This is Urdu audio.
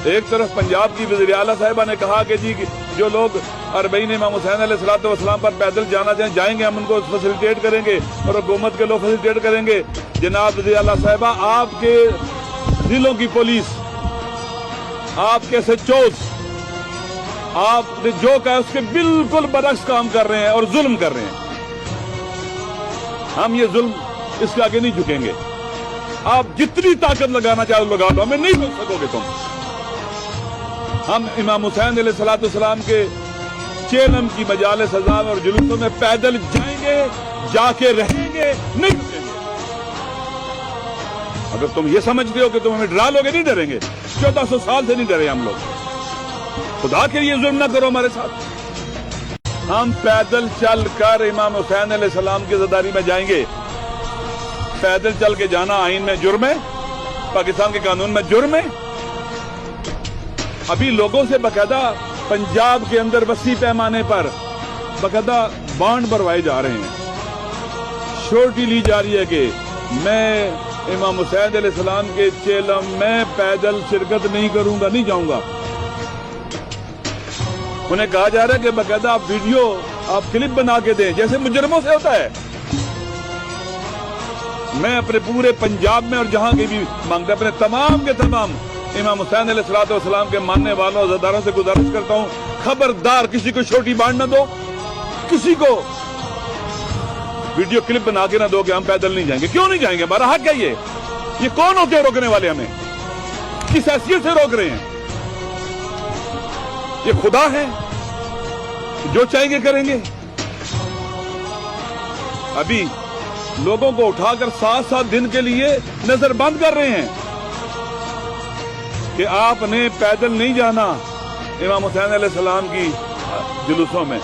ایک طرف پنجاب کی وزیر اعلیٰ صاحبہ نے کہا کہ جی جو لوگ اربعین امام حسین علیہ الصلوۃ والسلام پر پیدل جانا چاہیں جائیں گے، ہم ان کو فیسیلیٹیٹ کریں گے اور حکومت کے لوگ فیسیلیٹیٹ کریں گے۔ جناب وزیر اعلیٰ صاحبہ، آپ کے ضلعوں کی پولیس، آپ کے SHOs، آپ نے جو کہا اس کے بالکل برعکس کام کر رہے ہیں اور ظلم کر رہے ہیں۔ ہم یہ ظلم اس کے آگے نہیں جھکیں گے۔ آپ جتنی طاقت لگانا چاہو لگا لو، ہمیں نہیں روک سکو گے تم۔ ہم امام حسین علیہ الصلوۃ والسلام کے چیلم کی مجالس عذاب اور جلوسوں میں پیدل جائیں گے، جا کے رہیں گے، نہیں رکیں گے۔ اگر تم یہ سمجھتے ہو کہ تم ہمیں ڈرا لو گے، نہیں ڈریں گے۔ 1400 سال سے نہیں ڈرے ہم لوگ۔ خدا کے لیے ظلم نہ کرو ہمارے ساتھ۔ ہم پیدل چل کر امام حسین علیہ السلام کی زاداری میں جائیں گے۔ پیدل چل کے جانا آئین میں جرم ہے، پاکستان کے قانون میں جرم ہے۔ ابھی لوگوں سے باقاعدہ پنجاب کے اندر وسیع پیمانے پر باقاعدہ بانڈ بھروائے جا رہے ہیں، شورٹی لی جا رہی ہے کہ میں امام حسین علیہ السلام کے چیلم میں پیدل شرکت نہیں کروں گا، نہیں جاؤں گا۔ انہیں کہا جا رہا ہے کہ باقاعدہ آپ ویڈیو، آپ کلپ بنا کے دیں، جیسے مجرموں سے ہوتا ہے۔ میں اپنے پورے پنجاب میں اور جہاں کی بھی مانگتا اپنے تمام کے تمام امام حسین علیہ الصلوۃ والسلام کے ماننے والوں اور عزاداروں سے گزارش کرتا ہوں، خبردار کسی کو چھوٹی بانڈ نہ دو، کسی کو ویڈیو کلپ بنا کے نہ دو کہ ہم پیدل نہیں جائیں گے۔ کیوں نہیں جائیں گے؟ ہمارا حق ہے یہ کون ہوتے ہیں روکنے والے؟ ہمیں کس حیثیت سے روک رہے ہیں؟ یہ خدا ہے، جو چاہیں گے کریں گے۔ ابھی لوگوں کو اٹھا کر 7 دن کے لیے نظر بند کر رہے ہیں کہ آپ نے پیدل نہیں جانا امام حسین علیہ السلام کی جلوسوں میں۔